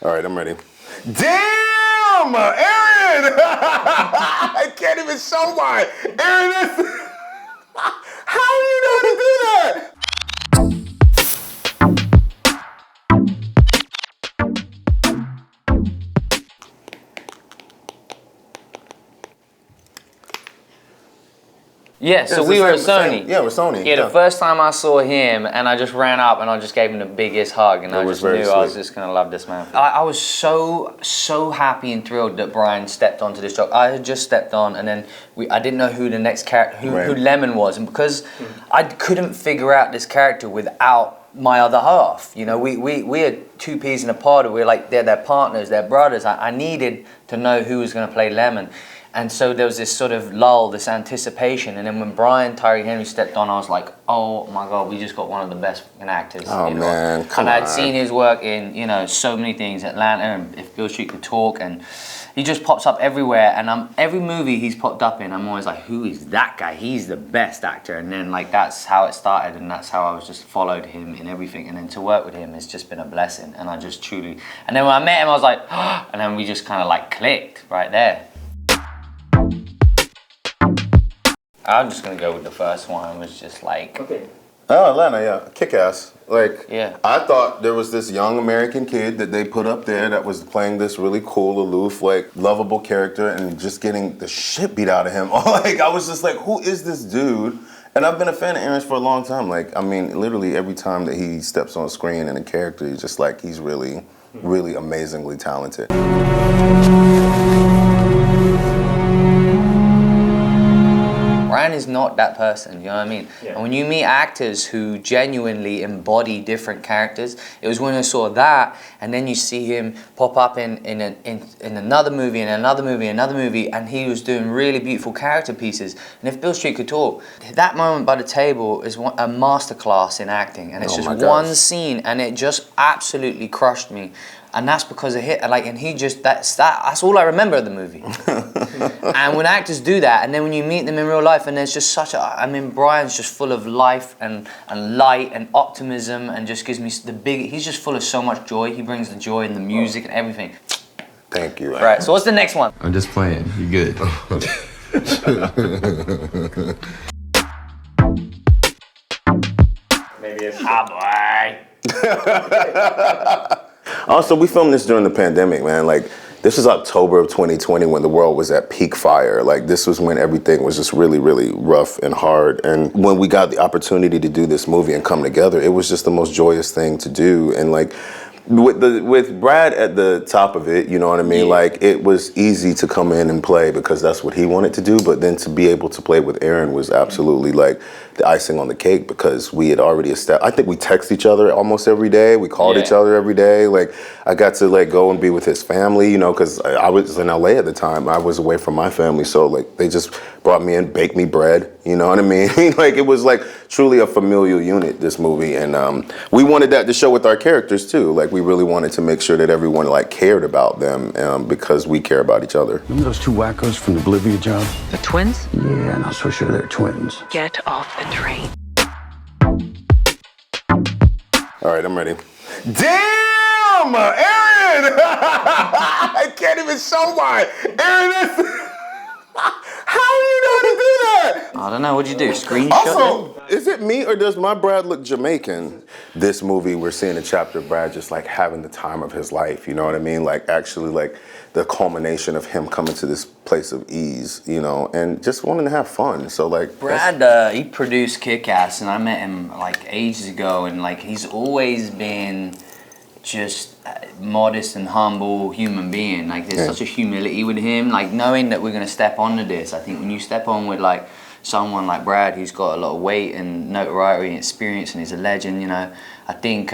All right, I'm ready. Damn, Aaron! I can't even show mine. Aaron, how are you know how to do that? Yeah, so we were at Sony. Yeah, we're Sony. Yeah, the first time I saw him, and I just ran up and I just gave him the biggest hug, and I just knew I was just gonna love this man. I was so happy and thrilled that Bryan stepped onto this job. I had just stepped on, and then I didn't know who the next character, who Lemon was, and because I couldn't figure out this character without my other half. You know, we are two peas in a pod. We're like they're partners, they're brothers. I needed to know who was gonna play Lemon. And so there was this sort of lull, this anticipation, and then when Bryan Tyree Henry stepped on, I was like, oh my God, we just got one of the best fucking actors. Oh man, come on. And I'd seen his work in, so many things, Atlanta, and If Beale Street Could Talk, and he just pops up everywhere, and every movie he's popped up in, I'm always like, who is that guy? He's the best actor. And then that's how it started, and that's how I was just followed him in everything. And then to work with him has just been a blessing, and I just truly, and then when I met him, I was like, oh, and then we just kind of clicked right there. I'm just gonna go with the first one. It was just okay. Oh, Atlanta, yeah, kick-ass. Yeah. I thought there was this young American kid that they put up there that was playing this really cool, aloof, lovable character, and just getting the shit beat out of him. I was just like, who is this dude? And I've been a fan of Aaron's for a long time. Literally every time that he steps on screen in a character, he's just he's really, really amazingly talented. Bryan is not that person, you know what I mean? Yeah. And when you meet actors who genuinely embody different characters, it was when I saw that, and then you see him pop up in another movie, and he was doing really beautiful character pieces. And If Beale Street Could Talk, that moment by the table is a masterclass in acting, and it's just one scene, and it just absolutely crushed me. And that's because of him, and he just, that's all I remember of the movie. And when actors do that, and then when you meet them in real life, and there's just Bryan's just full of life and light and optimism, and just gives me he's just full of so much joy. He brings the joy and the music and everything. Thank you. Right, so what's the next one? I'm just playing, you good. Maybe it's boy. Also, we filmed this during the pandemic, man. This was October of 2020 when the world was at peak fire. This was when everything was just really, really rough and hard. And when we got the opportunity to do this movie and come together, it was just the most joyous thing to do. And with Brad at the top of it, you know what I mean? Yeah. It was easy to come in and play because that's what he wanted to do. But then to be able to play with Aaron was absolutely the icing on the cake because we had already established. I think we text each other almost every day. We called each other every day. I got to go and be with his family, because I was in LA at the time. I was away from my family, so they just brought me in, baked me bread. You know what I mean? It was truly a familial unit, this movie, and we wanted that to show with our characters too. We really wanted to make sure that everyone cared about them because we care about each other. Remember those two wackos from the Bolivia job? The twins? Yeah, not so sure they're twins. Get off the train. All right, I'm ready. Damn, Aaron! I can't even show mine. Aaron, how do you know how to do that? I don't know, what'd you do, screenshot? Also, is it me or does my Brad look Jamaican? This movie, we're seeing a chapter of Brad just having the time of his life, you know what I mean? Actually the culmination of him coming to this place of ease, and just wanting to have fun. So Brad, he produced Kick-Ass, and I met him ages ago, and he's always been just modest and humble human being. There's such a humility with him, knowing that we're gonna step onto this. I think when you step on with someone like Brad, who's got a lot of weight and notoriety and experience, and he's a legend, I think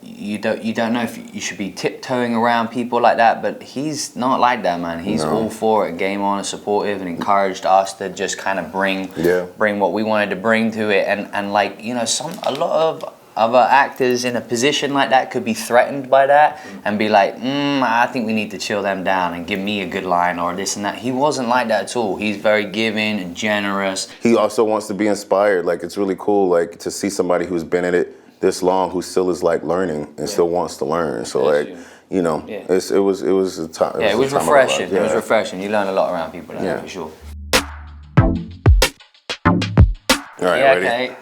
you don't know if you should be tiptoeing around people like that, but he's not like that, man. He's all for it, game on, and supportive, and encouraged us to just kind of bring what we wanted to bring to it, and a lot of other actors in a position like that could be threatened by that and be I think we need to chill them down and give me a good line or this and that. He wasn't like that at all. He's very giving and generous. He also wants to be inspired. It's really cool to see somebody who's been in it this long who still is learning and still wants to learn. So you know, Yeah. it was a time. Yeah, it was a time of refreshing. our It was life. refreshing. You learn a lot around people like that, Yeah. for sure. All right, Yeah, ready? okay.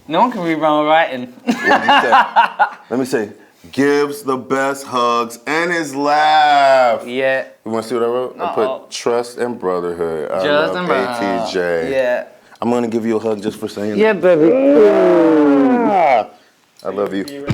No one can read my writing. Let me say, gives the best hugs and his laugh. Yeah. You want to see what I wrote? I put trust and brotherhood. I Just love and ATJ. Yeah. I'm gonna give you a hug just for saying Yeah, that. baby. I love you.